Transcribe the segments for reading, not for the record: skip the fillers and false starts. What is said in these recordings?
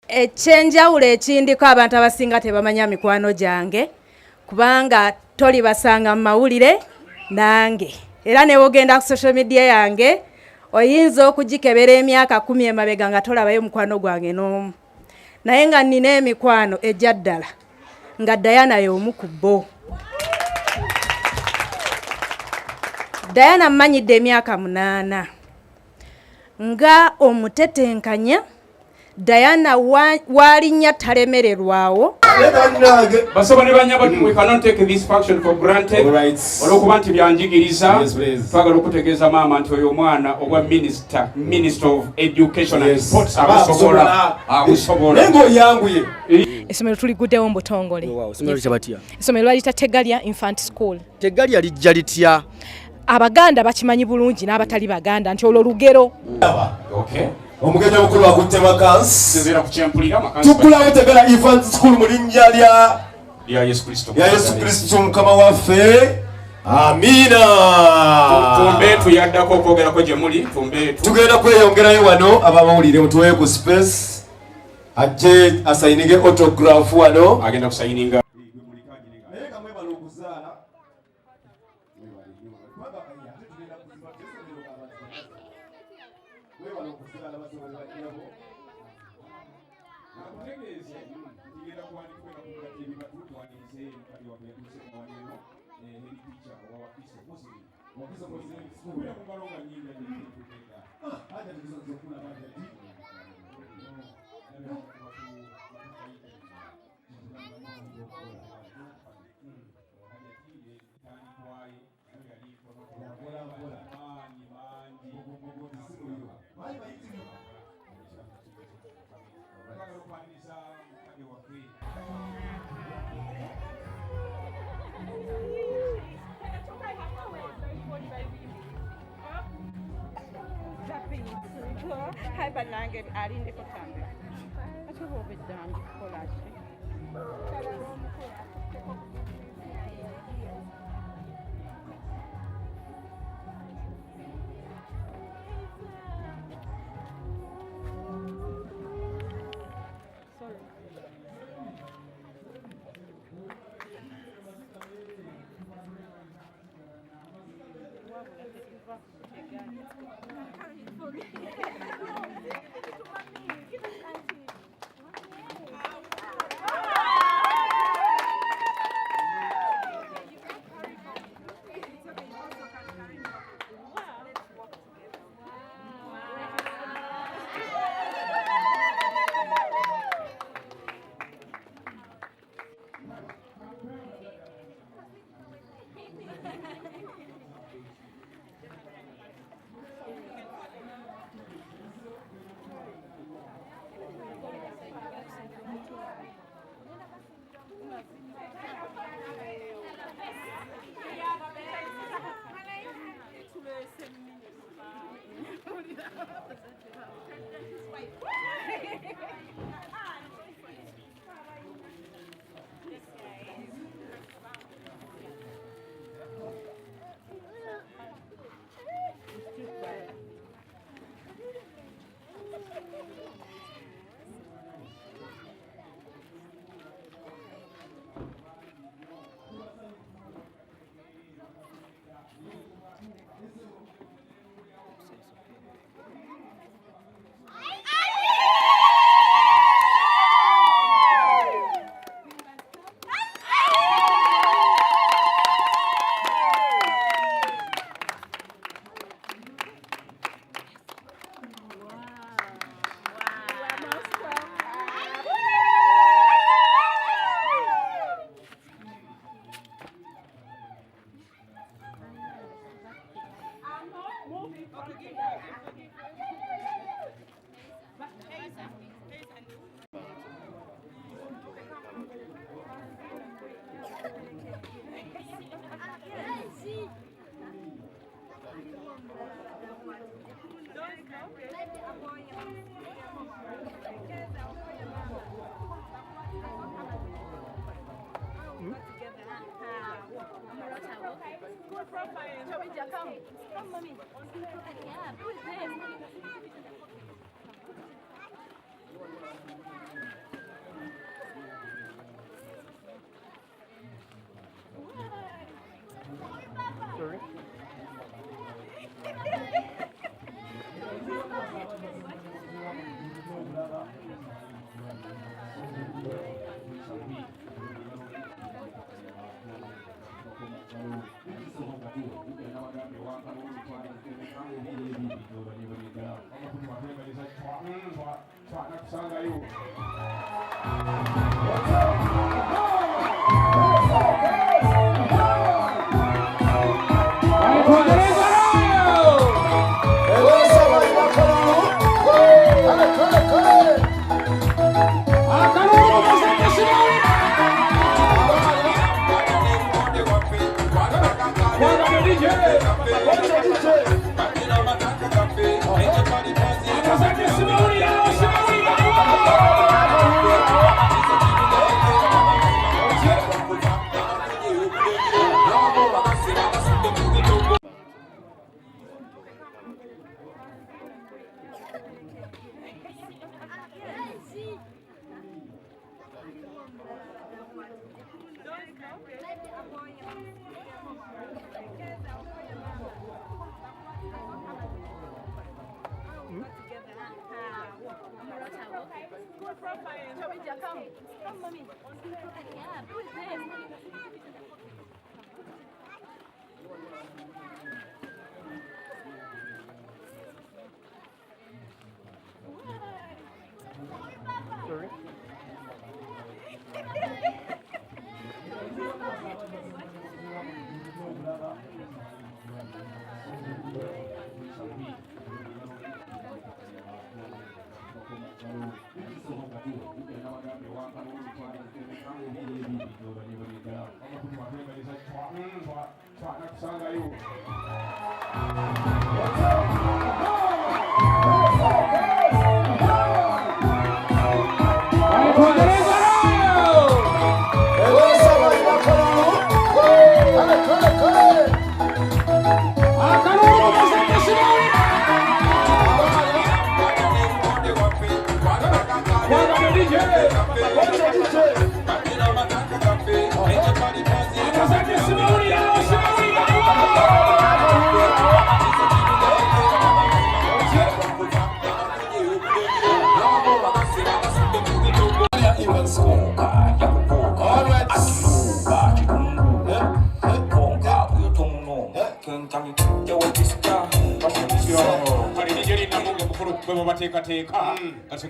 Ekyenjawulo ekindiko abantu abasinga tebamanya mikwano gyange kubanga toli basanga mu mawulire nange era ne wogenda ku social media yange oyinza okugikebera emyaka 10 emabega nga tolabayo mukwano gwange n'omu naye nga nnina emikwano ejja ddala nga Diana y'omu ku bo. Diana mmanyidde emyaka 8 nga omutetenkanya Diana walinnya talemererwawo. Basoba ne banyabo we cannot take this function for granted. Olwokuba nti byanjigiriza twagala okutegeeza maama nti oyo omwana ogwa Minister of Education and Sports abusobola. Nengo yanguye. Esomero tuliguddewo mu butongole. Esomero kyabatya? Esomero lwalita Tegalya Infant School. Tegalya lijja litya? Abaganda bakimanyi bulungi n'abatali Baganda nti olwo lugero. Okay. Omugenda mukulu akutte vakansi. Tezera kukyempulira makansi. Tukulawo Tegalya Infant School mu linnya lya Yesu Kristo. Ya Yesu Kristo mukama waffe. Amina. Tumbe tuyaddako okwogerako gye muli. Tumbe tugenda kweyongerayo wano abamawulire mutuweyo ku space. Ajje asayinige autograph wano. Agenda kusayininga. Hai banange alinde kutambula. Atubo bidangi kolaje.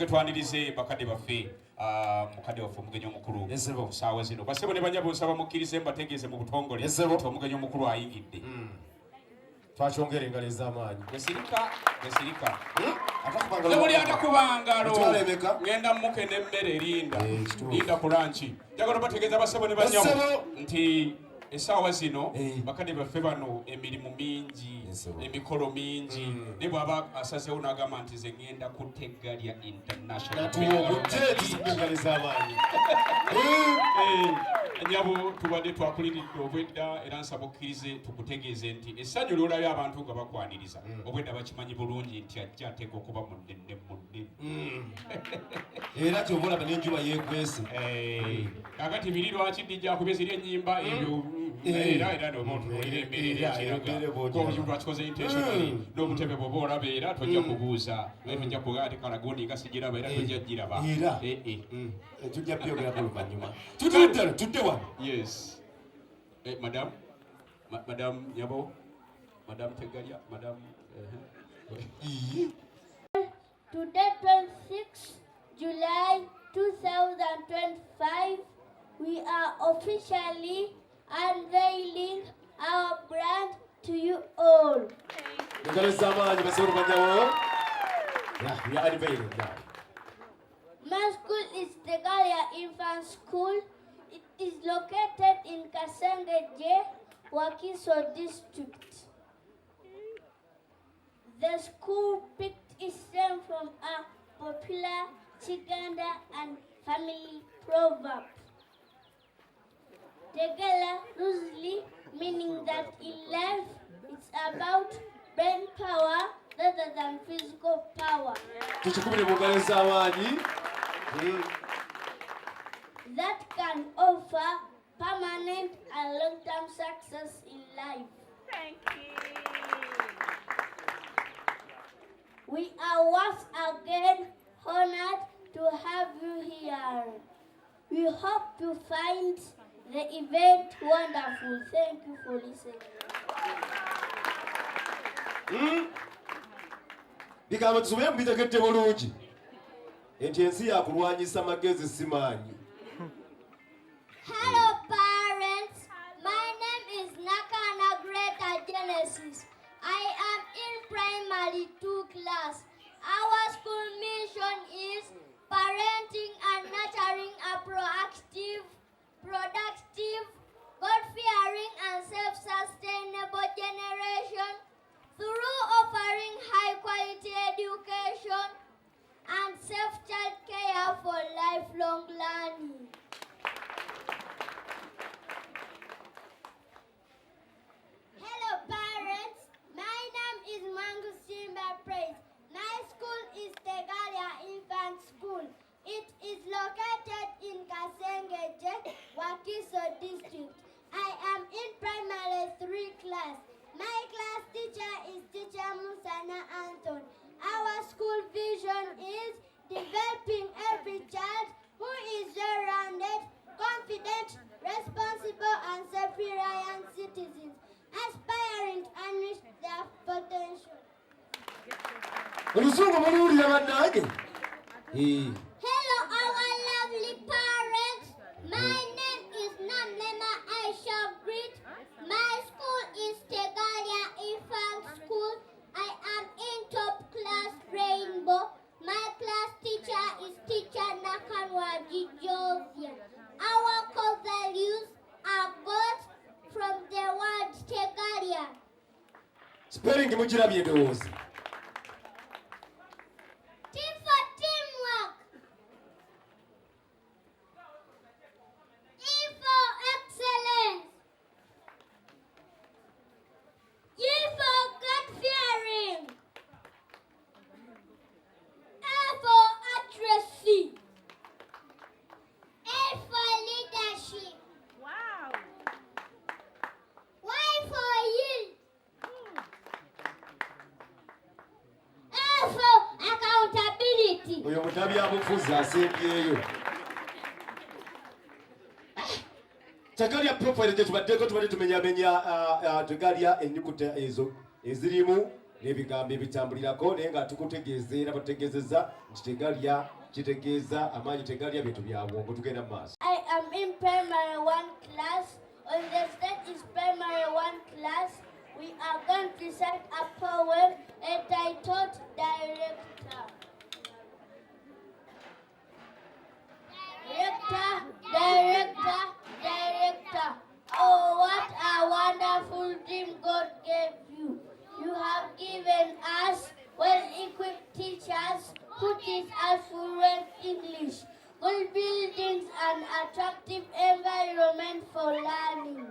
Twanirize bakade baffe mukade waffe omugenyi omukulu saawa zino basebo ne banyabo nsaba mukkirize mbategeeze mu butongole omugenyi omukulu ayingidde twachongera engalo ez'amaanyi besirika buli atakubangalo ngenda muke n'emmere erinda ku lanchi njagala bategeeza basebo ne banyabo nti esaawa zino bakade baffe bano emirimu mingi emikolo mingi ne bw'aba asazeewo n'agamba nti ze ŋŋenda kuteggalya international nyabo tubadde twakuliridde obwedda era nsaba okkirize tukutegeeze nti essanyu ly'olabye abantu nga bakwaniriza obwedda bakimanyi bulungi nti ajja ateeka okuba munene era ky'oba olaba n'enjuba yeekwese kakati biri lwaki dijjakubye ziri ennyimba ebyo era n'omutuulira embeera ekiraga akikoze intentionally n'obutebe bw'oba olaba era tojja kubuuza tojja kugaa ati kalagundi nga sigiraba era tojja giraba tujja byogera oluvannyuma tudde wano yes madam Nyabo madam Tegalya madam Today 26 July 2025 we are officially unveiling our brand to you all. We are unveiling now. My school is Tegalya Infant School. It is located in Kasengeje, Wakiso district. The school picked its name from a popular Chiganda and family proverb. Tegala loosely meaning that in life it's about brain power rather than physical power. That can offer permanent and long-term success in life. Thank you. We are once again honored to have you here. We hope you find the event wonderful. Thank you for listening. Bigambo tusome mbitegedde bulungi. enti ensi yakulwanyisa magezi simaanyi. Hello parents, my name is Nakana Greta Genesis. I am in primary 2 class. Our school mission is parenting and nurturing a proactive, productive, God-fearing and self-sustainable generation through offering high-quality education and self-child care for lifelong learning. Hello parents, my name is Mangu Simba Praise. My school is Tegalia Infant School. It is located in Kasengeje, Wakiso district. I am in primary 3 class. My class teacher is Teacher Musana Anton. Our school vision is developing every child who is well-rounded, confident, responsible and self-reliant citizens, aspiring to unleash their potential. Hello, our lovely parents. My name is Namlema Aisha Grit. My school is Tegalia Infant School. I am in top class Rainbow. My class teacher is Teacher Nakanwaji Jovia. Our core values are got from the word Tegalia. Spelling mukirabye doozi. Team for teamwork. E for excellence. G for God-fearing. A for accuracy. A for leadership. Wow. Y for yield. A for accountability. Oyo mutabyabufuzi asembyeyo. Tegalia profile gye tubadde tumenyamenya tegalia ennyukuta ezo ezirimu n'ebigambo ebitambulirako naye nga tukutegeeza era bategeezezza nti tegalia kitegeeza amaanyi tegalia bintu bya bwongo. Tugenda mu maaso. I am in primary 1 class. On the stage is primary 1 class. We are going to recite a poem entitled Director. Director, director, director. Oh, what a wonderful dream God gave you. You have given us well-equipped teachers who teach us fluent English, good buildings and attractive environment for learning.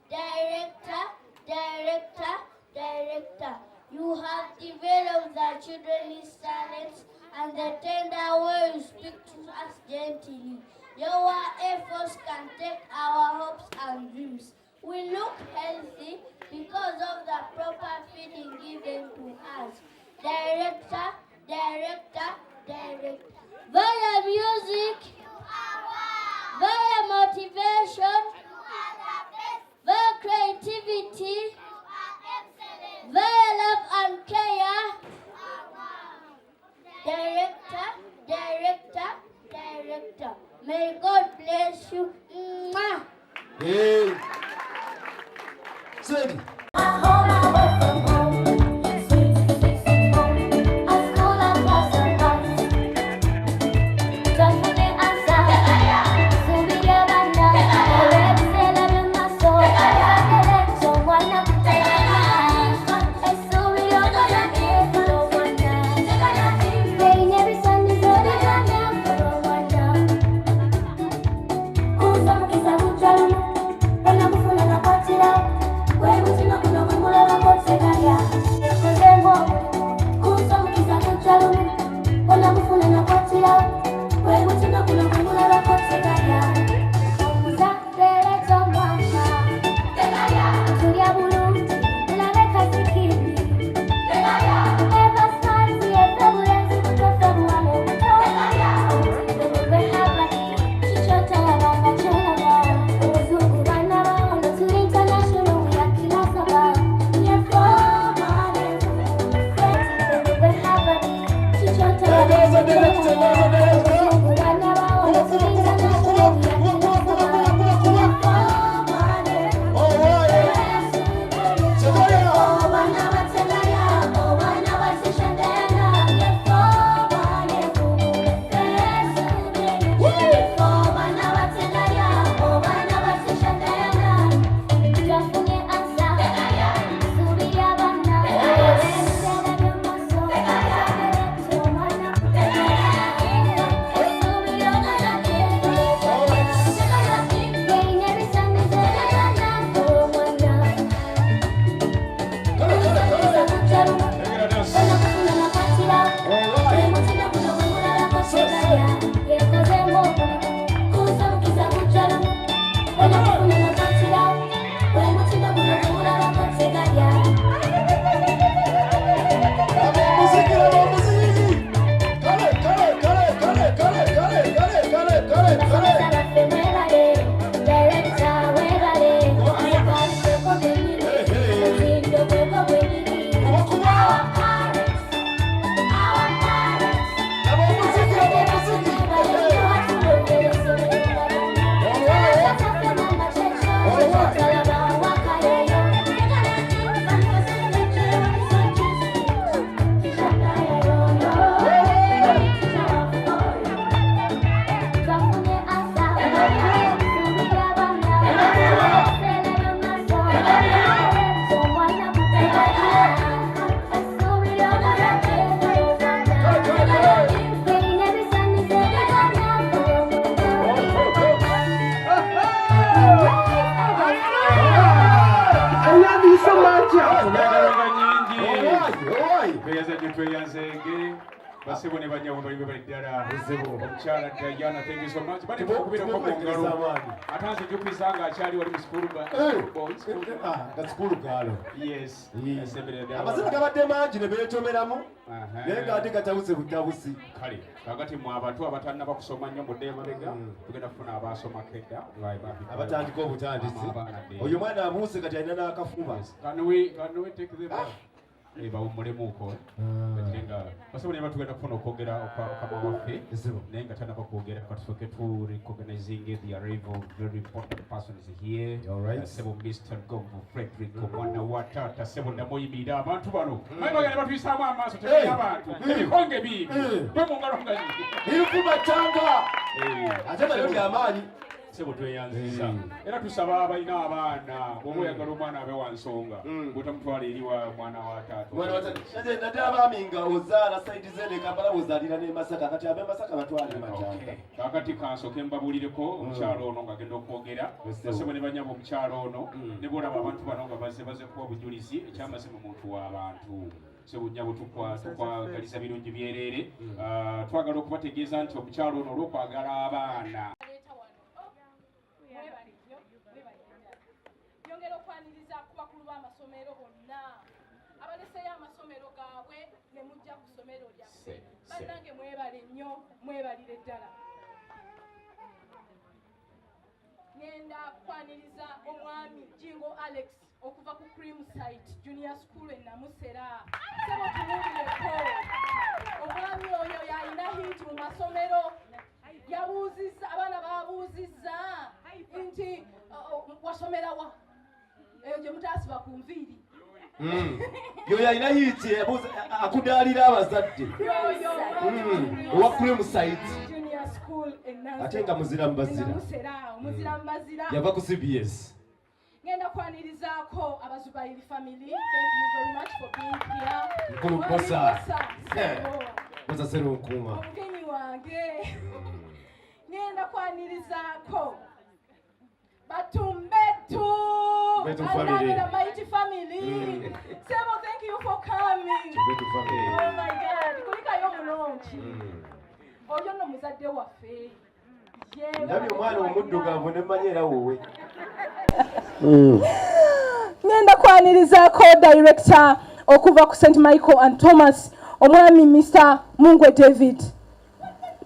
Director, director, director. You have developed the children's talents and the tender way you speak to us gently. Your efforts can take our hopes and dreams. We look healthy because of the proper feeding given to us. Director, director, director. Via music, via motivation, via creativity, via love and care. Director, director, director. May God bless you. Mwah. Hey. Sing. Every Sunday, tweyanzenge basebo ne banyawo bali ddala omukyala Diana, thank you so much. Bali mukubira ko mungalo atanze jukisa nga akyali wali mu school ba school galo. Yes, amazina gabadde mangi ne beetomeramu naye ngaate gatabuse butabusi kale kakati mu abantu abatanna bakusoma nnyo mu ddemabega tugenda kufuna abaasoma kedda abatandika obutandisi oyo mwana abuuse kati alina n'akafuba. Can we take them bawumulemuuko nga basobola ne batugenda kufuna okwogera okama waffe naye nga tanaba kwogera katusooke tu recognizing the arrival of very important persons here. Sebo Mr. Gogo Frederick omwana wa taata sebo namuyimirira abantu bano naye bagenda batuyisaamu amaaso tebali abantu ebikonge biibi gwe mu ngalo nga irikubatanga ate nayo lyamaanyi sebo tweyanziza era tusaba abalina abaana bw'oba oyagala omwana abe wa nsonga bw'otamutwala eri wa mwana wa taata nate abaami nga ozaala saidi zene Kampala bw'ozaalira ne Masaka kati abe Masaka batwale Matanga. Kakati kansooke mbabulireko omukyalo ono ng'agenda okwogera basebo ne banyaba omukyalo ono ne bw'olaba abantu bano nga baze kuwa bujulizi ekyamazima muntu w'abantu sebunyabo tukwagaliza birungi byereere twagala okubategeeza nti omukyalo ono olw'okwagala abaana yongera okwaniriza ku bakulu b'amasomero bonna abaleseyo amasomero gaabwe ne mujja ku ssomero lyaffe bannange mwebale nnyo mwebalire ddala. Ngenda kwaniriza omwami Jingo Alex okuva ku Creamside Junior School e Namusera. Sebo tumuulireko omwami oyo yalina hiti mu masomero yabuuzizza abaana babuuzizza nti wasomera wa eyo gye mutaasiba ku nviiri yo yalina hiti akudaalira abazadde owa Creamside ate nga muzira mbazira yava ku CBS. Ngenda kwanirizaako Abazubairi family. Thank you very much for being here. Nkulukosa kosa sero nkuma omugenyi wange. Ngenda kwanirizaako Batumbetu family. Mighty family. Sebo, thank you for coming. Oh my God, kulikayo mulungi oyo no muzadde waffe ndabye omwana omuddugavu ne mmanyera wowe. Ngenda kwanirizaako director okuva ku St. Michael and Thomas omwami Mr. Mungwe David.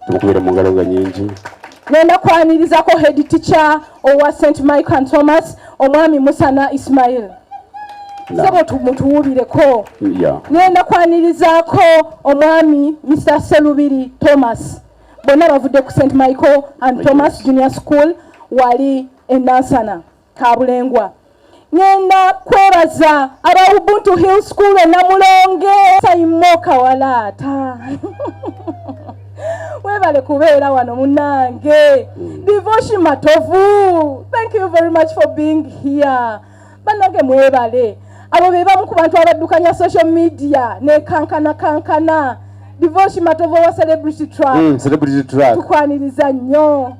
Tukubira mu ngalo nga nyingi. Ngenda kwanirizaako head teacher owa St. Michael and Thomas omwami Musana Ismail. Sebo tumutuwulireko. Ngenda kwanirizaako omwami Mr. Selubiri Thomas. Bonna bavudde ku St. Michael and Thomas Junior School wali e Nansana Kabulengwa. Ngenda kwebaza aba Ubuntu Hill School e Namulonge Saimo Kawalata. Webale kubeera wano munange. Devotion Matovu, thank you very much for being here. Bannange mwebale abo be bamu ku bantu abaddukanya social media ne kankana Devotion Matovu wa Celebrity Track tukwaniriza nnyo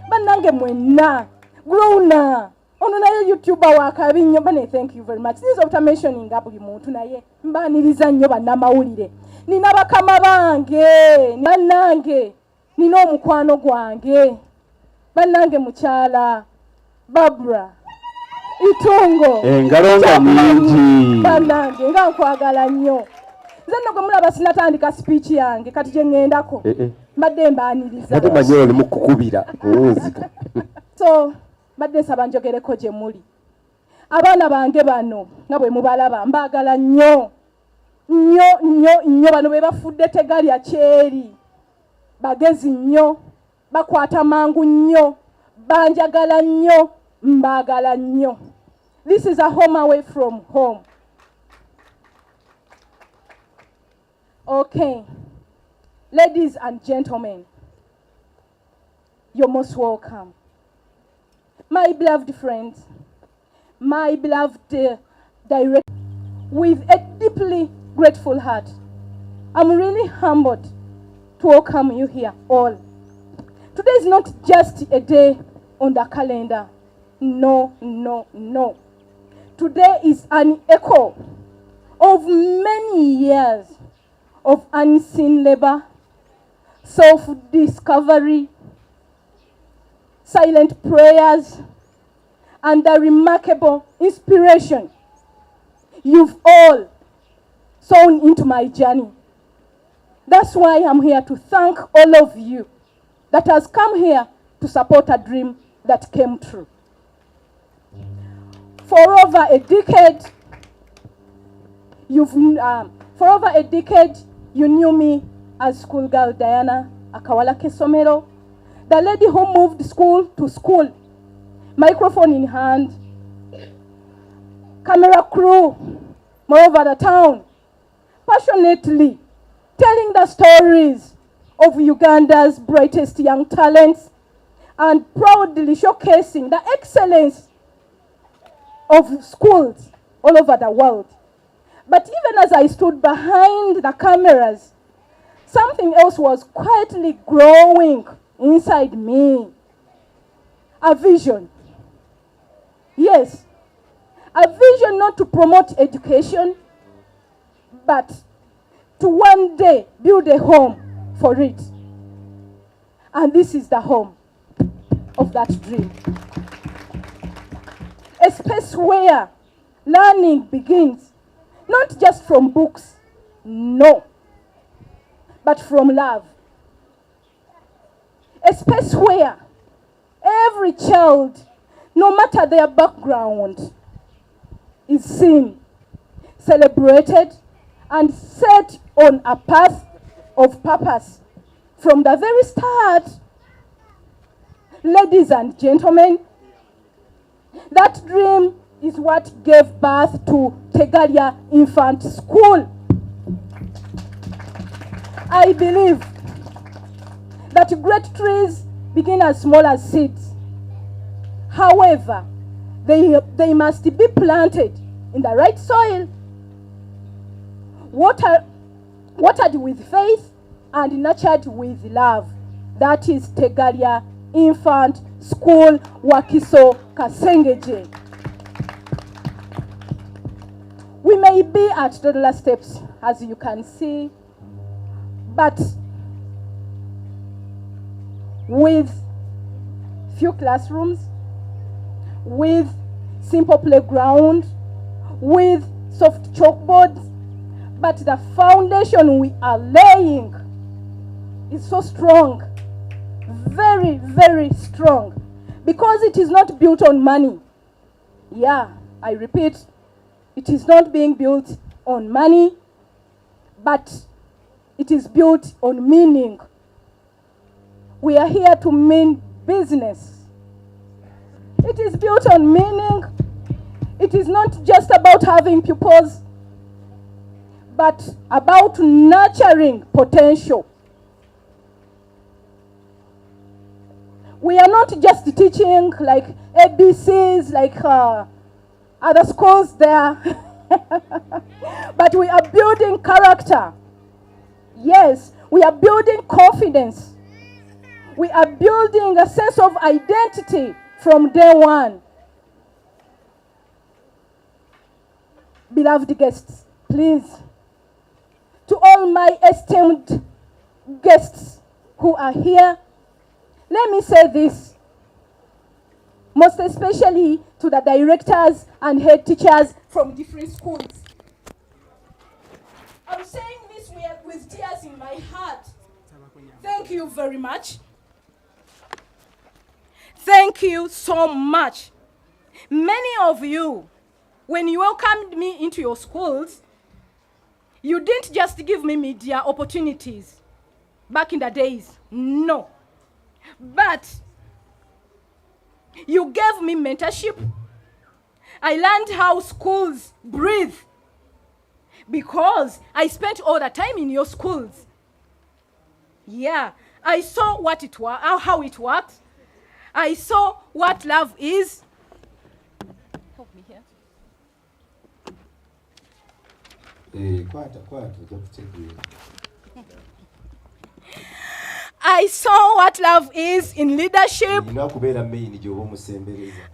bannange mwenna Growna ono naye YouTuber wa kabi nnyo bane. Thank you very much. This is after mentioning buli muntu naye mbaniriza nnyo bannamawulire. Nina bakama bange bannange nina omukwano gwange bannange mukyala Barbara Itungo engalonga nyingi bannange nga nkwagala nnyo. Nze nno gwe mulaba sinatandika speech yange kati gye ŋŋendako mbadde mbaaniriza ate manyi oli mu kukubira owunzika so mbadde nsaba njogereko gye muli. Abaana bange bano nga bwe mubalaba mbaagala nnyo nnyo bano be bafudde tegalya kyeri bagezi nnyo bakwata mangu nnyo banjagala nnyo mbaagala nnyo. This is a home away from home. Okay, ladies and gentlemen, you're most welcome. My beloved friends, my beloved director, with a deeply grateful heart, I'm really humbled to welcome you here all. Today is not just a day on the calendar. No. today is an echo of many years of unseen labor, self-discovery, silent prayers, and the remarkable inspiration you've all sown into my journey. That's why I'm here to thank all of you that has come here to support a dream that came true. For over a decade, you knew me as schoolgirl Diana Akawala Esomero, the lady who moved school to school, microphone in hand, camera crew, moreover the town, passionately telling the stories of Uganda's brightest young talents and proudly showcasing the excellence of schools all over the world. But even as I stood behind the cameras, something else was quietly growing inside me. A vision. Yes, a vision not to promote education, but to one day build a home for it. And this is the home of that dream. A space where learning begins, not just from books, no, but from love. A space where every child, no matter their background, is seen, celebrated, and set on a path of purpose from the very start. Ladies and gentlemen, that dream is what gave birth to Tegalia Infant School. I believe that great trees begin as small as seeds. However, they must be planted in the right soil, watered with faith, and nurtured with love. That is Tegalia Infant School, Wakiso Kasengeje. We may be at toddler steps, as you can see, but with few classrooms, with simple playground, with soft chalkboards, but the foundation we are laying is so strong, very, very strong, because it is not built on money. Yeah, I repeat, it is not being built on money, but it is built on meaning. We are here to mean business. It is built on meaning. It is not just about having pupils, but about nurturing potential. We are not just teaching like ABCs, like other schools there, but we are building character. Yes, we are building confidence. We are building a sense of identity from day one. Beloved guests, please, to all my esteemed guests who are here, let me say this, most especially to the directors and head teachers from different schools. I'm saying this with tears in my heart. Thank you very much. Thank you so much. Many of you, when you welcomed me into your schools, you didn't just give me media opportunities back in the days, no. But you gave me mentorship. I learned how schools breathe because I spent all the time in your schools. Yeah, I saw what it was, how it works. I saw what love is. Help me here. I saw what love is in leadership.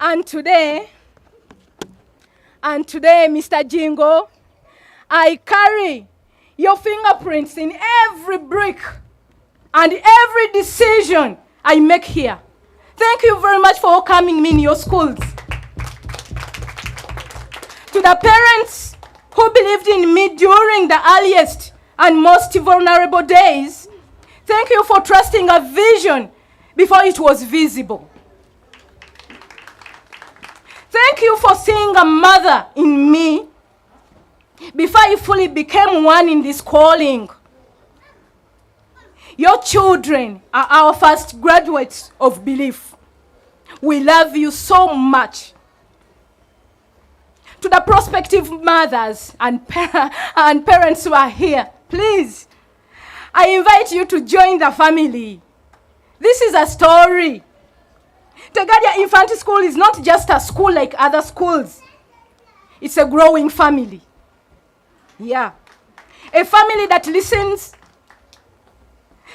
And today, And today, Mr. Jingo, I carry your fingerprints in every brick and every decision I make here. Thank you very much for welcoming me in your schools. To the parents who believed in me during the earliest and most vulnerable days, thank you for trusting a vision before it was visible. Thank you for seeing a mother in me before I fully became one in this calling. Your children are our first graduates of belief. We love you so much. To the prospective mothers and parents who are here, please, I invite you to join the family. This is a story. Tegadia Infant School is not just a school like other schools. It's a growing family. Yeah. A family that listens.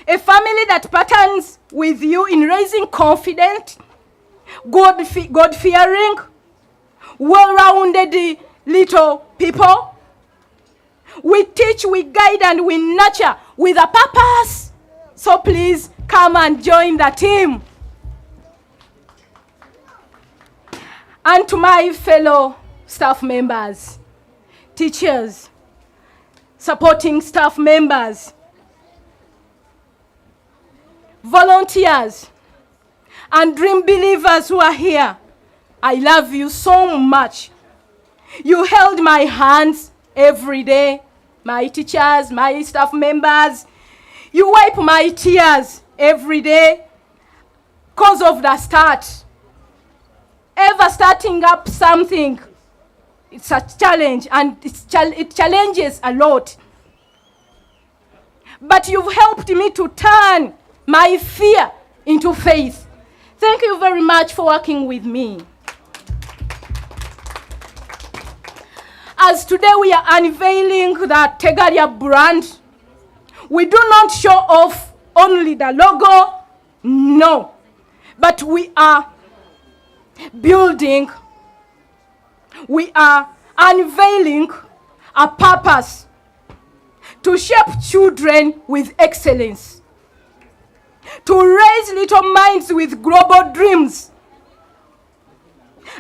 A family that partners with you in raising confident, God-fearing, well-rounded little people. We teach, we guide, and we nurture with a purpose. So please come and join the team. And to my fellow staff members, teachers, supporting staff members, volunteers, and dream believers who are here, I love you so much. You held my hands every day, my teachers, my staff members. You wipe my tears every day because of the start. Ever starting up something, it's a challenge, and it challenges a lot. But you've helped me to turn my fear into faith. Thank you very much for working with me. As today we are unveiling the Tegalia brand, we do not show off only the logo, no, but we are building, we are unveiling a purpose to shape children with excellence, to raise little minds with global dreams,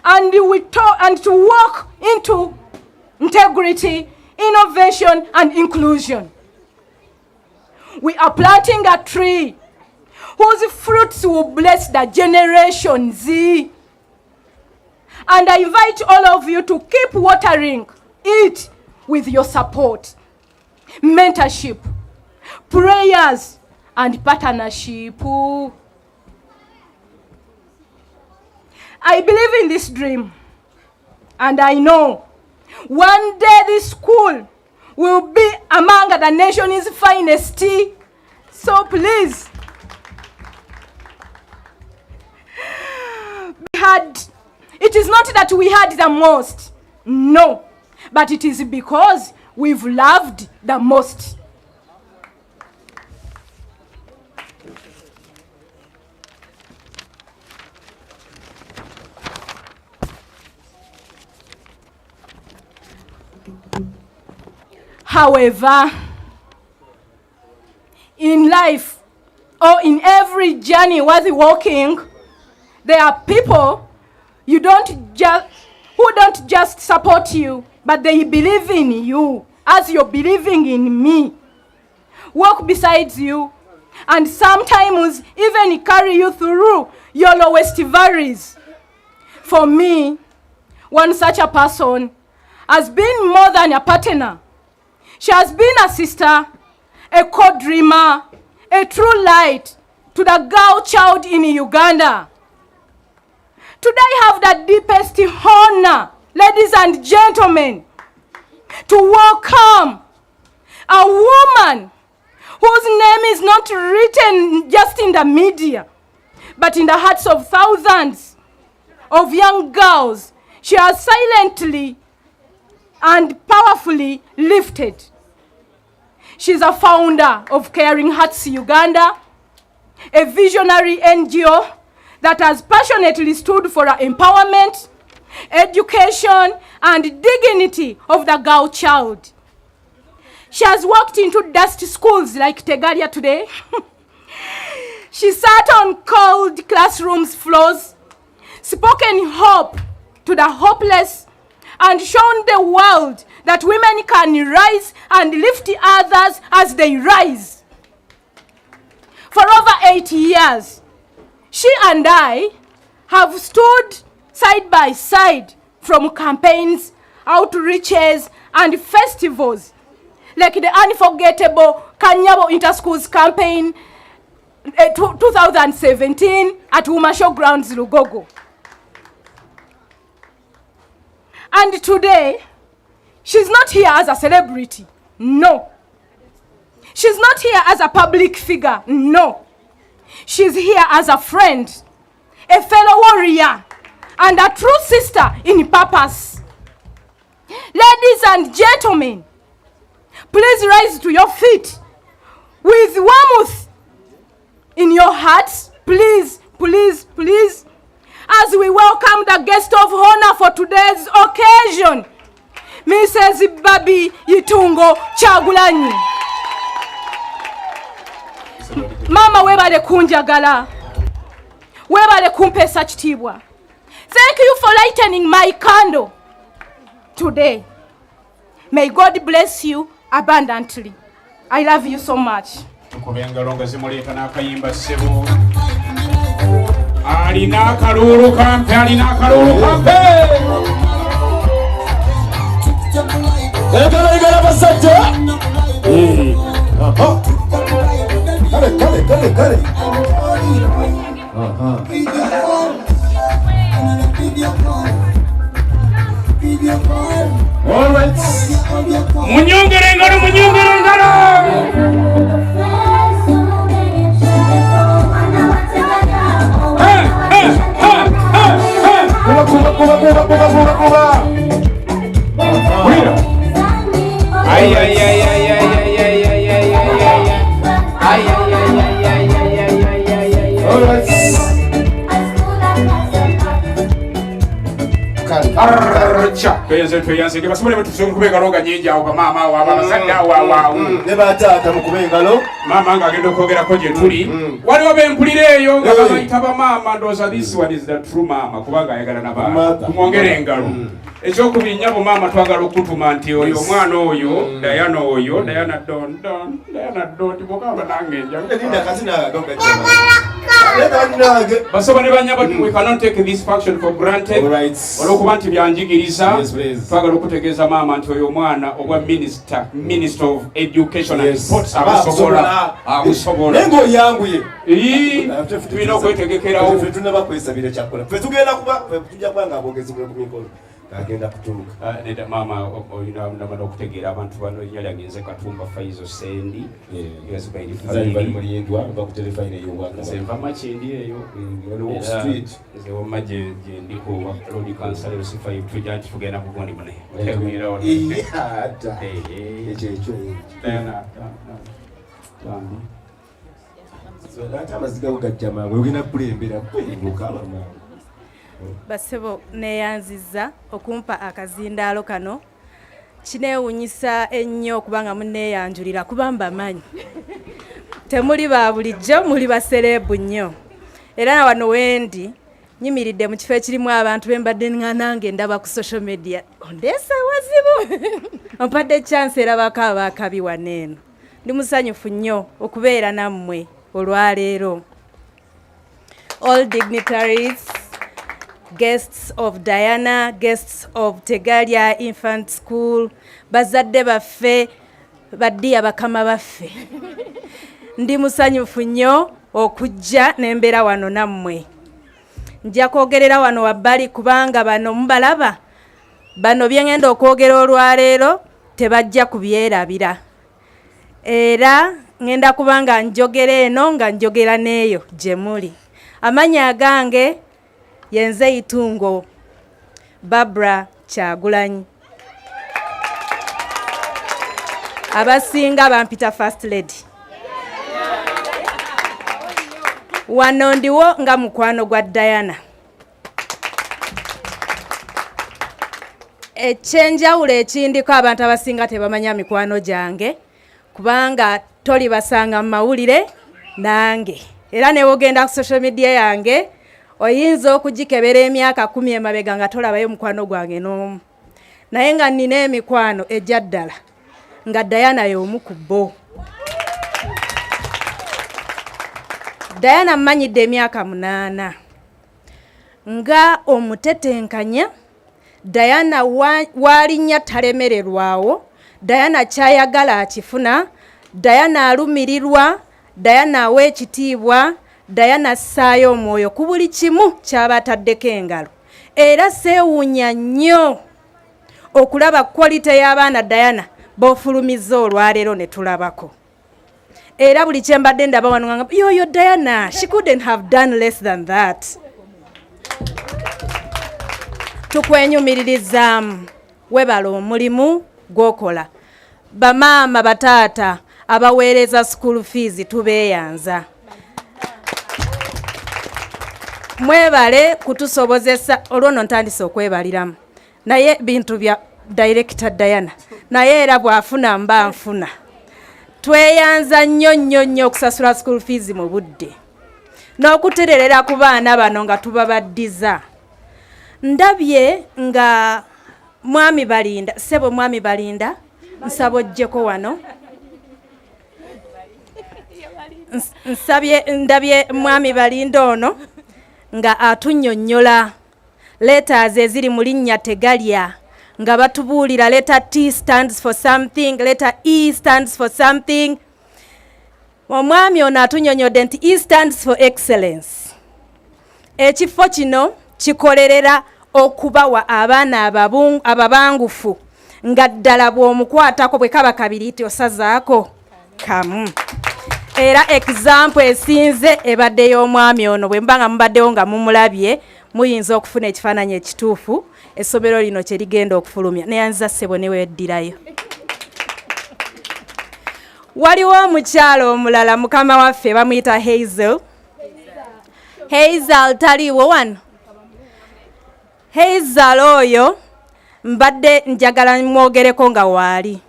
and to walk into integrity, innovation, and inclusion. We are planting a tree whose fruits will bless the Generation Z. And I invite all of you to keep watering it with your support, mentorship, prayers, and partnership. I believe in this dream, and I know one day this school will be among the nation's finest. So please, it is not that we had the most, no, but it is because we've loved the most. However, in life or in every journey worth walking, there are people who don't just support you, but they believe in you as you're believing in me. Walk beside you, and sometimes even carry you through your lowest valleys. For me, one such a person has been more than a partner. She has been a sister, a co-dreamer, a true light to the girl child in Uganda. Today I have the deepest honor, ladies and gentlemen, to welcome a woman whose name is not written just in the media, but in the hearts of thousands of young girls. She has silently and powerfully lifted. She's a founder of Caring Hearts Uganda, a visionary NGO that has passionately stood for empowerment, education, and dignity of the girl child. She has walked into dusty schools like Tegalia today. She sat on cold classrooms floors, spoken hope to the hopeless, and shown the world that women can rise and lift others as they rise. For over 8 years, she and I have stood side by side from campaigns, outreaches, and festivals like the unforgettable Kanyabo Interschools campaign 2017 at Umasho Grounds, Lugogo. And today, she's not here as a celebrity. No. She's not here as a public figure. No. She's here as a friend, a fellow warrior, and a true sister in purpose. Ladies and gentlemen, please rise to your feet with warmth in your hearts. Please, please, please, as we welcome the guest of honor for today's occasion, Mrs. Barbie Kyagulanyi. Mama webale kunjagala, webale kumpesa kitibwa. Thank you for lightening my candle today. May God bless you abundantly. I love you so much. Kubengalo ngazimuleta nakayimba sebo. Alina kalulu kampe, alina kalulu kampe. Kale basajja. Kale. All right. Munyongere ngalo. Kuba. Tuyanze ndibasomole betusonga kubengalo nga nyingi awo mama wa abazadde awo ne batata mu kubengalo mama nga agenda okwogerako gye tuli waliwo bempulira eyo nga babayita bamama ndowooza this one is the true mama kubanga ayagala nabantu kumwongera engalo ekyokubiri nnyabo mama twagala okutuma nti oyo omwana oyo Diana don't mukaba nange basoba ne banyabo we cannot take this function for granted olwokuba nti byanjigiriza twagala okutegeeza mama nti oyo omwana obwa minister of education and sports abusobola nengo yanguye tulina okwetegekerawo ffe tunabakwesabira kyakola ffe tugenda kuba tujja kubanga abogezi ku mikolo agenda kutuuka neda mama oyina okutegeera abantu bano erinnya lyagenze Katumba Faizo Sendi bali mulindwa mba ku telefone ey'obwaka nva makindi eyo nze wamma gye ndiko road council yosifa tujja nti tugenda kugondi mune tegeerawo ekyo ate amaziga gajja mangu ogenda kulembera kwebuka abamama basebo neyanziza okumpa akazindaalo kano kineewunyisa ennyo okubanga muneeyanjulira kubamba manyi temuli ba bulijjo muli basereebu nnyo era wano wendi nyimiridde mu kifo ekirimu abantu bembadde nange ndaba ku social media ondeesa wazibu ompadde chance erabako abaakabi waneeno ndi musanyufu nnyo okubeera nammwe olwaleero. All dignitaries, guests of Diana, guests of Tegalia Infant School, bazadde baffe, baddiya bakama baffe. Ndi musanyufu nnyo okujja n'embeera wano nammwe. Nja kwogerera wano wabbali kubanga bano mubalaba. Bano bye ngenda okwogera olwaleero tebajja kubyerabira. Era ngenda kubanga njogera eno nga njogera neeyo gye muli. Amanya agange yenze Itungo Barbie Kyagulanyi. Abasinga bampita First Lady. Wano ndiwo nga mukwano gwa Diana. ekyenjawulo ekindiko abantu abasinga tebamanya mikwano gyange kubanga toli basanga mu mawulire nange era ne wogenda ku social media yange oyinza okugikebera emyaka 10 emabega nga tolabayo mukwano gwange n'omu naye nga nina emikwano ejja ddala nga Diana y'omu ku bo. Diana mmanyidde emyaka 8 nga omutetenkanya. Diana walinnya talemererwawo. Diana kyayagala akifuna. Diana alumirirwa. Diana awa ekitiibwa. Diana assaayo omwoyo ku buli kimu ky'abataddeko engalo. Era seewuunya nnyo okulaba quality y'abaana Diana b'ofulumizza olwaleero ne tulabako. Era buli kye mbadde ndaba wano nga yoyo Diana, she couldn't have done less than that. Tukwenyumiririzaamu webala omulimu gw'okola. Bamaama bataata abaweereza school fees tubeeyanza. Mwebale kutusobozesa olwono ntandise okwebaliramu. Naye bintu bya Director Diana. Naye era bw'afuna mba nfuna. Tweyanza nnyo okusasula school fees mu budde. N'okutererera ku baana bano nga tubabaddiza. Ndabye nga Mwami Balinda, Sebo Mwami Balinda, nsaba ojjeko wano. Ndabye Mwami Balinda ono nga atunnyonnyola letters eziri mu linnya tegalya nga batubuulira letter T stands for something, letter E stands for something. Omwami ono atunnyonnyodde nti E stands for excellence. Ekifo kino kikolerera okubawa abaana ababangufu nga ddala bw'omukwatako bwe kaba kabiri ti osazaako kamu. Era example esinze ebadde y'omwami ono bwe mba nga mubaddewo nga mumulabye muyinza okufuna ekifaananyi ekituufu essomero lino kye ligenda okufulumya. Neyanza Ssebo ne weddirayo. Waliwo omukyalo omulala mukama waffe bamuyita Hazel. Hazel taliiwo wano. Hazel oyo mbadde njagala mwogereko nga waali.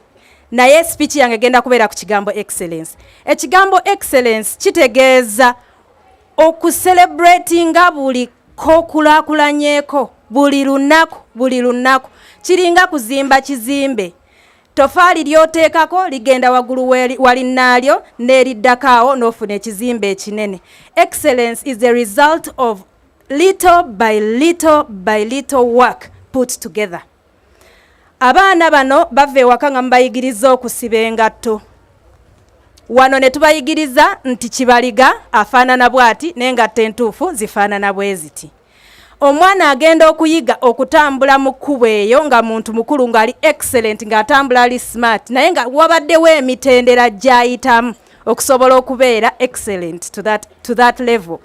Naye speech yange genda kubeera ku kigambo excellence. Ekigambo excellence kitegeeza okucelebratinga buli kokulaakulanyeeko buli lunaku. Kiringa kuzimba kizimbe. Tofaali ly'oteekako ligenda waggulu walinnaalyo n'eriddakaawo n'ofuna ekizimbe ekinene. Excellence is the result of little by little work put together. Abaana bano bava ewaka nga mubayigiriza okusiba engatto. Wano ne tubayigiriza nti kibaliga afaanana bw'ati n'engatto entuufu zifaanana bwe ziti. Omwana agenda okuyiga okutambula mu kkubo eyo nga muntu mukulu ng'ali excellent ng'atambula ali smart naye nga wabaddewo emitendera gy'ayitamu okusobola okubeera excellent to that level.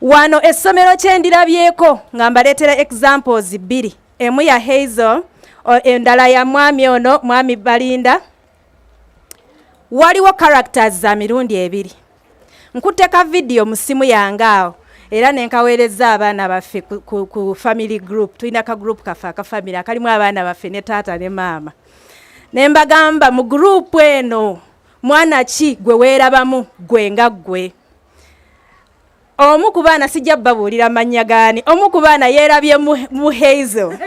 Wano essomero kye ndirabyeko nga mbaleetera examples 2. Emu ya Hazel, endala ya mwami ono, Mwami Balinda. Waliwo characters za mirundi 2. Nkuteka video mu simu yange awo. Era nenkaweereza abaana baffe ku family group. Tulina ka group kafe akafamily akalimu abaana baffe ne taata ne maama. Ne mbagamba mu group eno mwana ki gwe weerabamu gwe nga gwe. Omu ku baana sijja babuulira mannya gaani. Omu ku baana yeerabye mu Hazel.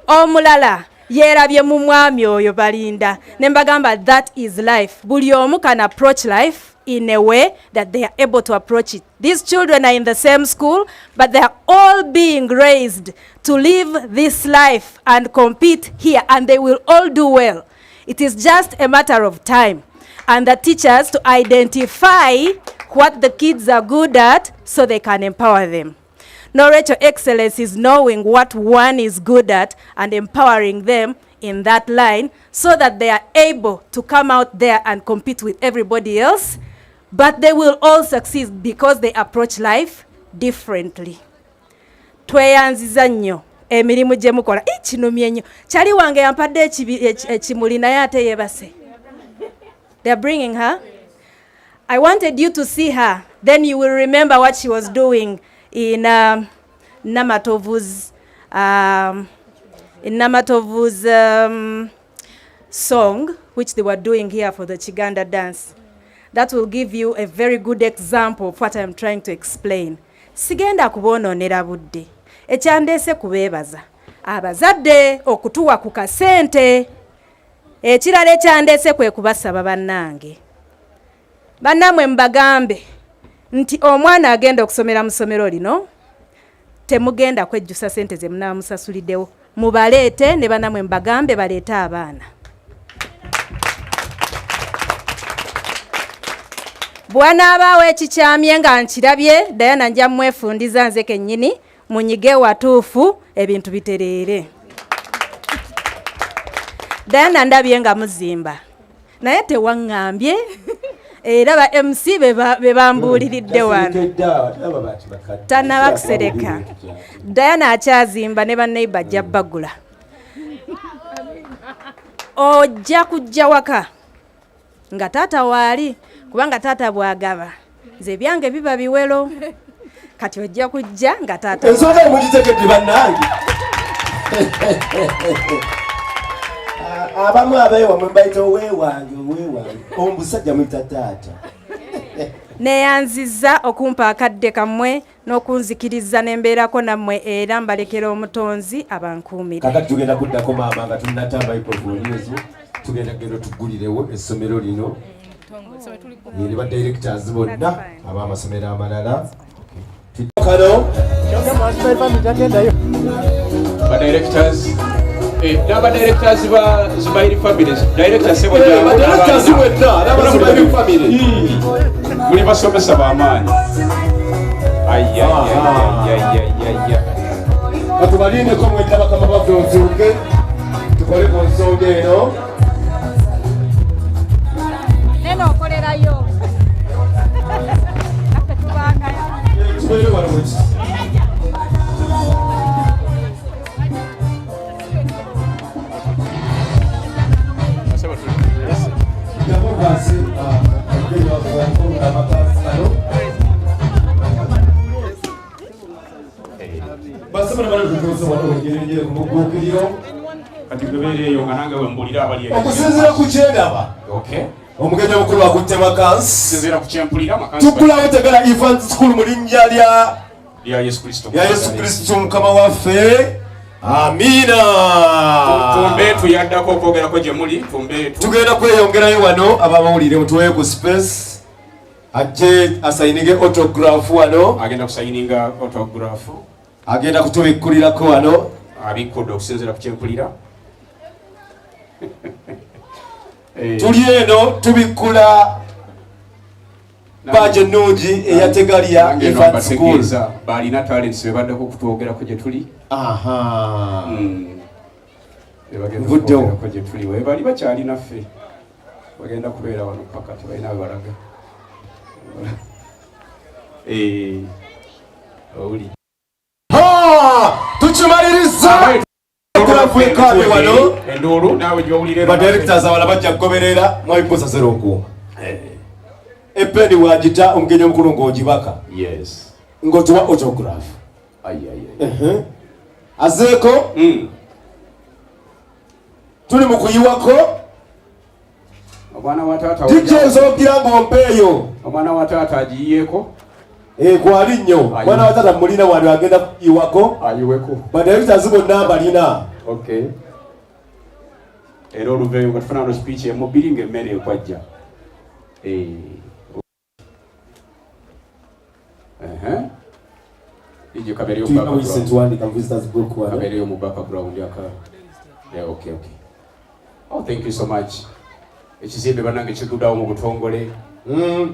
Omulala yeerabye mu mwami oyo Balinda. Ne mbagamba that is life. Buli omu can approach life in a way that they are able to approach it. These children are in the same school, but they are all being raised to live this life and compete here, and they will all do well. It is just a matter of time. And the teachers to identify what the kids are good at so they can empower them. Knowledge of excellence is knowing what one is good at and empowering them in that line so that they are able to come out there and compete with everybody else. But they will all succeed because they approach life differently. Tweyanziza nnyo emirimu gye mukola. Kinumye nnyo. Kyali wange yampadde ekimuli naye ate yeebase. They are bringing her. I wanted you to see her. Then you will remember what she was doing in Namatovu's in Namatovu's song, which they were doing here for the Chiganda dance. That will give you a very good example of what I'm trying to explain. Sigenda kubonoonera budde. Ekyandeese kubeebaza. Abazadde okutuwa ku kasente. Ekirala ekyandeese kwe kubasaba bannange. Bannamwe mbagambe nti omwana agenda okusomera mu ssomero lino temugenda kwejjusa sente ze munaamusasuliddewo. Mubaleete ne bannamwe mbagambe baleete abaana. Bw'anaabaawo ekikyamye nga nkirabye Diana nja mwefundiza nze kennyini munyige watuufu ebintu bitereere. Diana ndabye nga muzimba naye tewaŋŋambye era ba MC be bambuuliridde wano tannaba kusereka. Diana akyazimba ne banneiba ajja bagula. Ojja kujja waka nga taata waali kubanga taata bwagaba nze byange biba biwero kati ojja kujja nga taata ensonga mugitegedde bannange abamu abeewa mwe bayita oweewange omusajja muyita taata neyanziza okumpa akadde kammwe n'okunzikiriza n'embeerako nammwe era mbalekera omutonzi abankuumire. Kakati tugenda kuddako maama nga tunnatamba microphone ezo tugenda genda tugulirewo essomero lino ne ba directors bonna ab'amasomero amalala kano ba directors n'aba directors ba Zubairi families directors sebo jabo directors wonna n'aba Zubairi family muli basomesa b'amaanyi ayya batubalineko mwenda bakama baffe onsuuke tukole ku nsonga eno neno okolerayo tubeere wano weki okusinziira ku kyendaba omugenyi omukulu akutte makansi tuggulawo tegala infant school mu linnya lya Yesu Kristo mukama waffe amiina. Tumbeetu yaddako okwogerako gye muli tumbeetu tugenda kweyongerayo wano abamawulire mutuweeyo ku space ajje asayininge autograph wano agenda kusayininga autograph agenda kutubikkulirako wano abikkudde okusinziira ku kyenkulira tuli eno tubikkula baje ennungi eyategalya infant school balina talents bebaddeko okutwogerako gye tuli gye tuli webali bakyali naffe bagenda kubeera wano paka tebalina bebalaga oli tukimaliriza kulafuekabe wano enduulu naawe gyowulire badirectors abala bajja kugoberera mwabiposa zeronkuuma epeni wagita omugenyi omukulu ng'ogibaka ng'otuwa autograph azeeko tuli mu kuyiwako details ogira ng'ompeeyo omwana wa taata agiyiyeeko kwali nnyo mwana wa taata mulina wano agenda kuyiwako ayiweko badirectors bonna mbalina era oluveeyo nga tufuna no speech emubiri ng'emmere ekwajja ije kabereyo mu background yaka okay. Oh, thank you so much. Ekizimbe banange kigudawo mu butongole.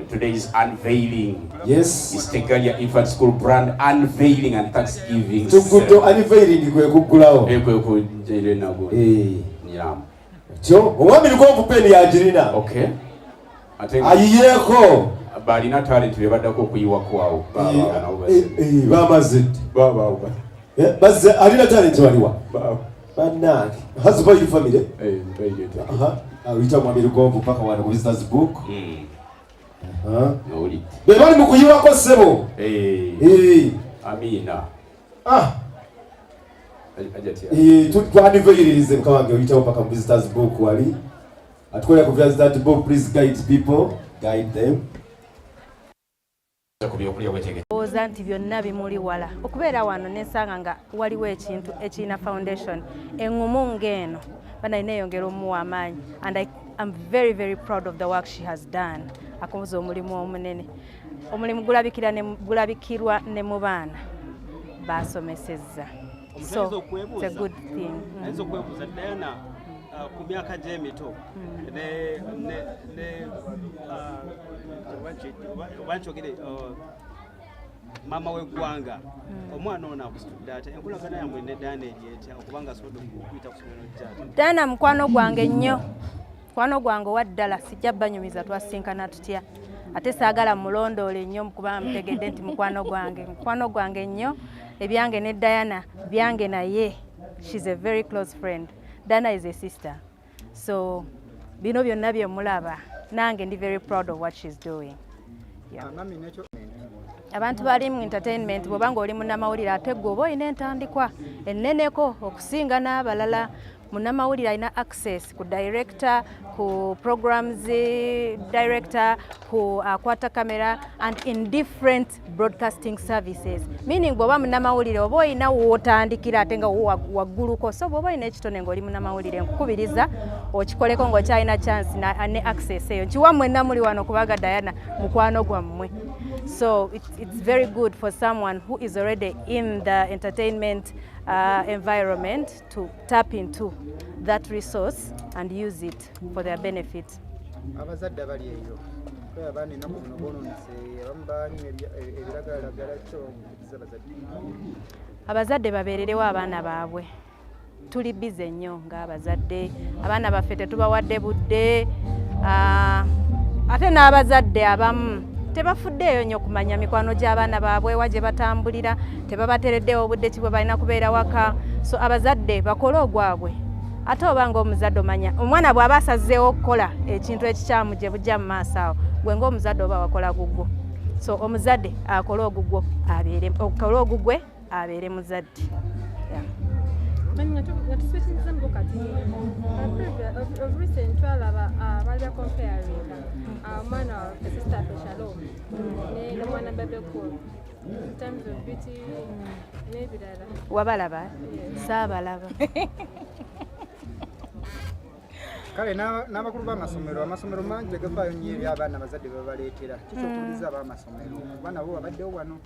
Today is unveiling. Yes. It's Tegalia Infant School brand unveiling and Thanksgiving. Tukuto unveiling kwe kugulawo. Kwe kujele nago. Nyam. Tyo, omwami liko mpeni yajirina. Okay. Ayiyeko. Balina talent bebaddako okuyiwa kwawo. Bamazidde. Baba. Bazze alina talent waliwa. Bannange. Husband your family? Uyita mwami lugonvu paka wano ku visitors book. Bebali mu kuyiwako ssebo. Amina. Twandivoyiririze mkawange oyitawo paka mu visitors book wali atukolera ku that book. Please guide people, guide them. Oza nti byonna bimuli wala okubeera wano nensanga nga waliwo ekintu ekirina foundation engumu ng'eno bana ineyongera omuwa amaanyi, and I'm very very proud of the work she has done. Akoze omulimu omunene, omulimu gulabikirwa ne mu baana basomesezza, so it's a good thing. Ku myaka gye emito wankyogere maama w'eggwanga omwana ono akusitudde ate enkulagana yamwe ne Daana egyetya okubanga asobodde okuyita ku ssomero ly'ate. Daana mukwano gwange nnyo, mukwano gwange owa ddala, sijja banyumiza twasinkana tutya, ate saagala mulondoole nnyo kubanga mutegedde nti mukwano gwange nnyo. Ebyange ne Diana byange naye, she's a very close friend. Dana is a sister, so bino byonna bye mulaba nange ndi very proud of what she's doing. Yeah. Abantu bali mu entertainment bw'obanga oli munnamawulire ate gwe oba olina entandikwa enneneko okusinga n'abalala. Munnamawulire alina access ku director, ku programs director, ku akwata camera and in different broadcasting services, meaning bw'oba munnamawulire oba olina w'otandikira ate nga wagguluko, so bw'oba olina ekitone ng'oli munnamawulire nkukubiriza okikoleko ng'okyalina chance ne access eyo. Nkiwa mwenna muli wano kubaga Diana mukwano gwammwe, so it's very good for someone who is already in the entertainment environment to tap into that resource and use it for their benefit. Abazadde bali eyo abaana ennaku zino boononese abamu balina ebiragalalagala kyo abazadde babeererewo abaana baabwe. Tuli bize nnyo ng'abazadde, abaana baffe tetubawadde budde, ate n'abazadde abamu tebafuddeeyo nnyo kumanya mikwano gy'abaana baabwe wa gye batambulira, tebabatereddewo obudde ki bwe balina kubeera waka. So abazadde bakole ogwabwe, ate obanga omuzadde omanya omwana bw'aba asazeewo okukola ekintu ekikyamu gye bujja mu maaso awo, gwe ng'omuzadde oba wakola gugwo. So omuzadde akole ogugwo abeere muzadde. Recent twalaba balya comparing omwana waffe sister Shalom ne mwana Bebe Cool in terms of beauty n'ebirala. Wabalaba? Saabalaba. Kale n'abakulu b'amasomero, amasomero mangi tegafaayo nnyo eri abaana abazadde babaleetera. Kikyokubuliza ab'amasomero abaana bo babaddewo wano.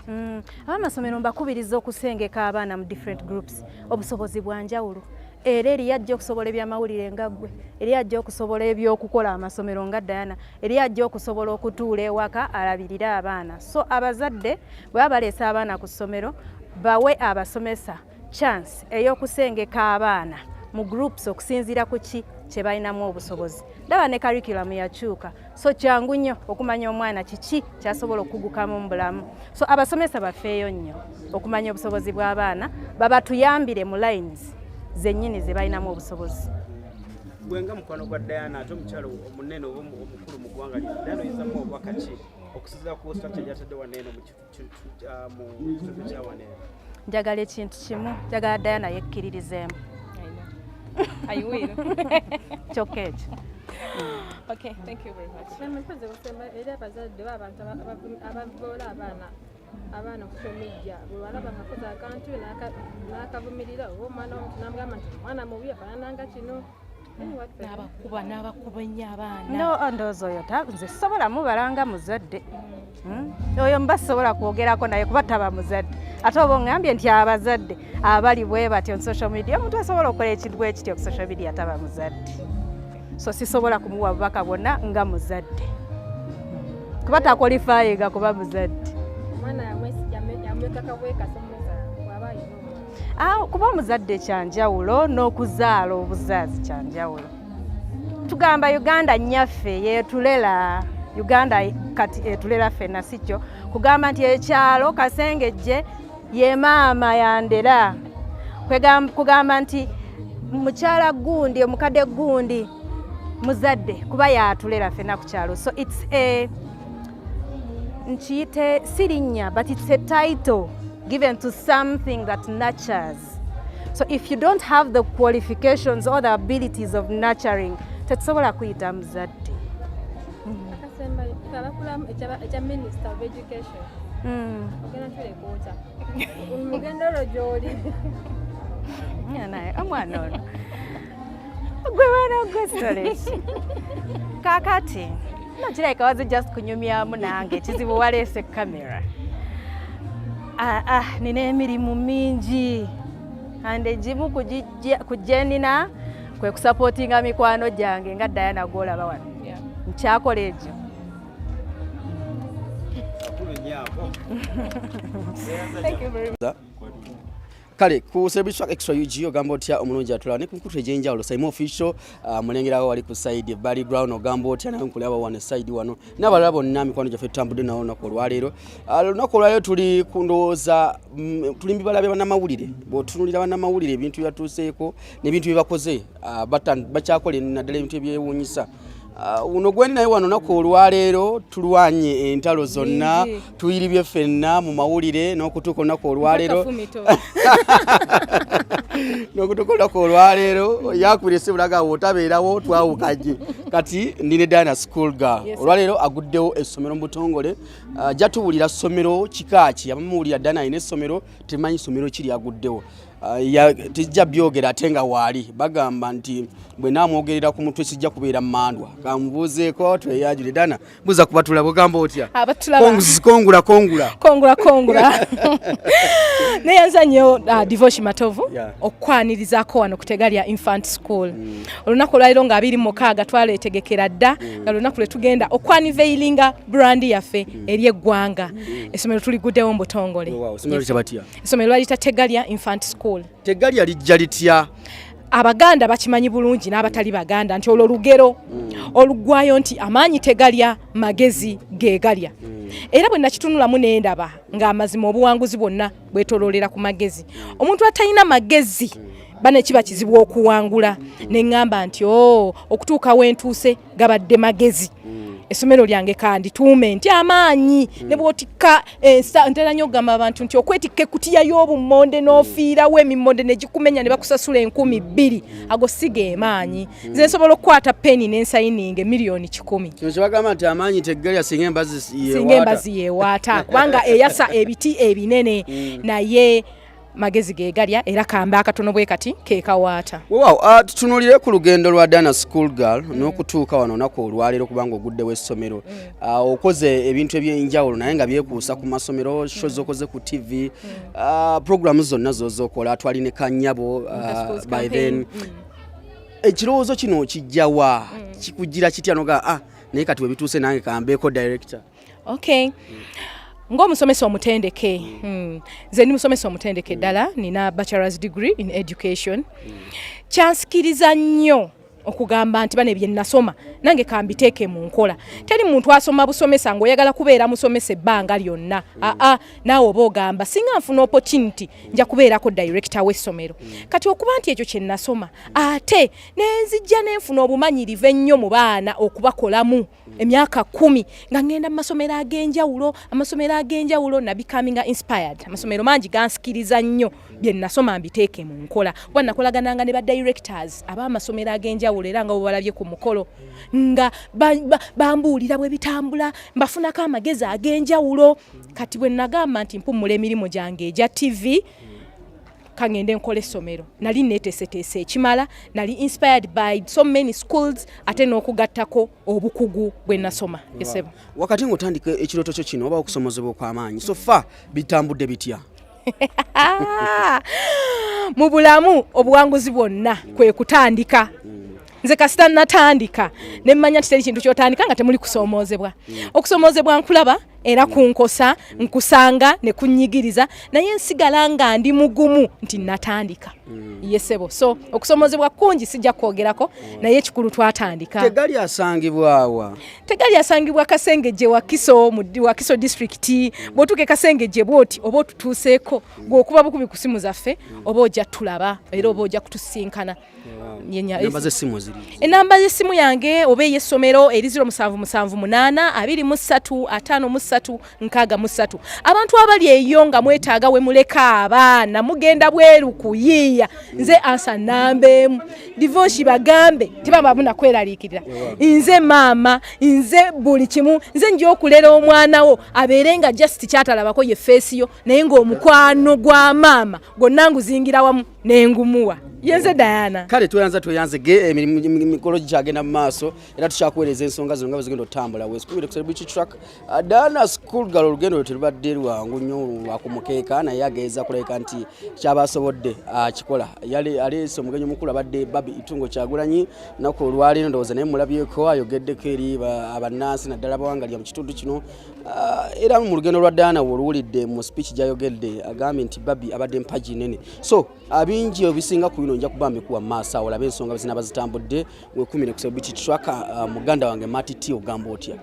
Ab'amasomero mbakubiriza okusengeka abaana mu different groups, obusobozi bwa njawulo. Era eri ajja okusobola ebyamawulire nga ggwe, eri ajja okusobola ebyokukola amasomero nga Diana, eri ajja okusobola okutuula ewaka alabirire abaana. So abazadde bwe baleese abaana ku ssomero bawe abasomesa chance ey'okusengeka abaana mu groups okusinziira ku ki kye balinamu obusobozi. Ndaba ne curriculum yakyuka, so kyangu nnyo okumanya omwana kiki kyasobola okugukamu mu bulamu. So abasomesa bafeeyo nnyo okumanya obusobozi bw'abaana, babatuyambire mu lines zennyini ze balinamu obusobozi. Gwenga mukwano gwa Diana ate omukyalo omunene oba omukulu mu ggwanga lino, Diana oyinzamu obubaka ki okusinziira ku strategy yatadde waneeno mu kitundu kya waneeno? Njagala ekintu kimu, njagala Diana yekkiririzeemu. I will. Kyokka ekyo. Okay, thank you very much. Namukhoze kusemba era abazadde b'abantu abavoola abaana ku social media bwe balaba ngakoze akantu n'akavumirira oba omwana n'amugamba nti mwana mubi afaanananga kino. N'abakuba nnyo abaana. Ndowooza oyo nze sisobola mubalanga muzadde. Oyo mba sisobola kwogerako naye kuba taba muzadde. Ate oba oŋŋambye nti abazadde abali bwe batyo mu social media, omuntu asobola okukola ekintu ekityo ku social media taba muzadde. So sisobola kumuwa bubaka bwonna nga muzadde. Kuba takwalifayinga kuba muzadde. Omwana yamwekaka bwekasomesa bw'aba alina omwana. Kuba omuzadde kyanjawulo n'okuzaala obuzaazi kyanjawulo. Tugamba Uganda nnyaffe yeetulera, Uganda kati etulera ffenna si kyo. Kugamba nti ekyalo kasengejje ye maama yandera. Kugamba nti mukyala gundi omukadde gundi muzadde kuba yatulera ffenna ku kyalo. So it's a nkiyite sirinnya, but it's a title given to something that nurtures. So if you don't have the qualifications or the abilities of nurturing, tetusobola kuyita muzadde. It's Minister of Education. Mugenda Joli. Omwana ono gwe wana gwe storage kakati nakireka waze just kunyumyamu nange ekizibu waleese kamera. Nina emirimu mingi and egimu kujenina kwe kusupportinga mikwano gyange nga Diana gwolaba wano nkyakola egyo. Thank you very much. Kale ku celebration extra UG ogamba otya omulungi atula ne kunkutu ejenjawulo Simon official mulengerawo wali ku side Barbie ground ogamba otya nawe nkulaba wane side wano n'abalala bonna mikwano gyaffe tutambudde nawo olunaku olwaleero. Olunaku olwaleero tuli kundowooza tuli mbibala bannamawulire bw'otunuulira bannamawulire ebintu byatuuseeko n'ebintu bye bakoze bakyakola naddala ebintu ebyewuunyisa. Uno gweni naye wano nako olwaleero tulwanye entalo zonna tuyiribye ffenna mu mawulire n'okutuuka olunaku olwaleero n'okutuuka olunaku olwaleero yakubira esibulaga wotabeerawo twawukanye kati ndine Diana school girl. Olwaleero aguddewo essomero mu butongole jatubulira ssomero kikaaki abamuwulira Diana ayina essomero temanyi ssomero kiri aguddewo. Tijja byogera ate nga waali bagamba nti bwe naamwogerera ku mutwe sijja kubeera mmandwa kamubuuzeeko tweyajule Diana buza kubatula bugamba otya kongula neyanza nnyo Divorce Matovu okwanirizaako wano ku Tegalya Infant School. Olunaku olwaliro nga 26 twaleetegekera dda nga lunaku lwe tugenda okwaniveilinga brand yaffe eri eggwanga. Essomero tuliguddewo mu butongole. Essomero lwayita Tegalya Infant School. Tegalya lijja litya? Abaganda bakimanyi bulungi n'abatali baganda nti olwo lugero olugwayo nti amaanyi tegalya magezi gegalya. Era bwe nakitunulamu n'endaba ng'amazima obuwanguzi bwonna bwetoloolera ku magezi. Omuntu atalina magezi bane kiba kizibu okuwangula ne ngamba nti okutuuka wentuuse gabadde magezi. Essomero lyange kandi tuume nti amaanyi ne bwotika ntera nnyo gamba abantu nti okwetika ekutiya y'obummonde n'ofiirawo emimmonde ne gikumenya ne bakusasula 2,000 ago sige maanyi. Nze nsobola okukwata peni n'ensayininga miliyoni 10. Kino kyebagamba nti amaanyi Tegalya singa embazi yeewaata kubanga eyasa ebiti ebinene naye magezi gegalya era kamba akatono bwe kati kekawaata. Tutunulire ku lugendo lwa Diana school girl n'okutuuka wano nako olwaleero kubanga oguddewo essomero okoze ebintu eby'enjawulo naye nga byekuusa ku masomero shows okoze ku TV programs zonna z'okola twaline Kanyabo by then ekirowoozo kino kijjawa kikugira kitya noga naye kati webituuse nange kambeeko director. Okay. Ng'omusomesa omutendeke nze ndi musomesa omutendeke ddala nina bachelor's degree in education. Kyansikiriza nnyo okugamba nti bane bye nasoma nange kambiteeke mu nkola. Teri muntu asoma busomesa ng'oyagala kubeera musomesa ebbanga lyonna. Naawe oba ogamba singa nfuna opportunity nja kubeerako director w'essomero. Kati okuba nti ekyo kye nasoma ate nenzijja nenfuna obumanyirivu ennyo mu baana okubakolamu emyaka 10 nga ngenda mu masomero ag'enjawulo na becoming inspired. Amasomero mangi gansikiriza nnyo bye nasoma mbiteeke mu nkola. Kuba nakolagananga ne ba directors ab'amasomero ag'enjawulo era nga balabye ku mukolo nga bambuulira bwe bitambula mbafunako amagezi ag'enjawulo. Kati bwe nagamba nti mpumula emirimu gyange egya TV kangende nkola essomero nali neeteeseteese ekimala nali inspired by so many schools ate n'okugattako obukugu bwe nasoma. Esebo wakati ng'otandika ekirooto kyo kino oba okusomozebwa okw'amaanyi so far bitambudde bitya? Mu bulamu obuwanguzi bwonna kwe kutandika. Nze kasita natandika ne mmanya nti teri kintu kyotandika nga temuli kusomoozebwa. Okusomoozebwa nkulaba era kunkosa nkusanga ne kunyigiriza naye nsigala nga ndi mugumu nti natandika. Yesebo so okusomoozebwa kungi sijja kwogerako naye ekikulu twatandika. Tegalya asangibwawa? Tegalya asangibwa Kasengejje wa Kiso district. Bwotuke Kasengejje bwoti oba otutuuseeko gwokuba bukubi ku simu zaffe oba ojja tulaba era oba ojja kutusinkana. Enamba y'essimu yange oba ey'essomero eri 0778235363. Abantu abali eyo nga mwetaaga we muleka abaana mugenda bweru kuyiiya media nze ansa nambemu divorce bagambe tibamba buna kweralikirira nze mama nze buli kimu nze njo okulera omwana wo aberenga just kyatalabako ye face yo naye ngo omukwano gwa mama gonnangu zingira wamu nengumuwa yenze Diana kale tuyanze ge emikolo gyagenda mu maaso era tukyakwereza ensonga zino nga zigenda otambula weskumire ku celebrity track Diana school girl olugendo tulibadde lwangu nnyo lwakumukeeka naye ageeza kuleka nti kyabasobodde akikola yali aleese omugenyi omukulu abadde Barbie Itungo Kyagulanyi nako olwaleero ndowooza naye mulabyeko ayogeddeko eri abannansi naddala bawangalya mu kitundu kino era mu lugendo lwa Diana woluwulidde mu speech gyayogedde agambye nti Barbie abadde mpaji nene so abingi obisinga ku bino nja kubambe kuwa maasa olabe ensonga zina bazitambudde wekumire ku celebrity track muganda wange Mati T ogamba otya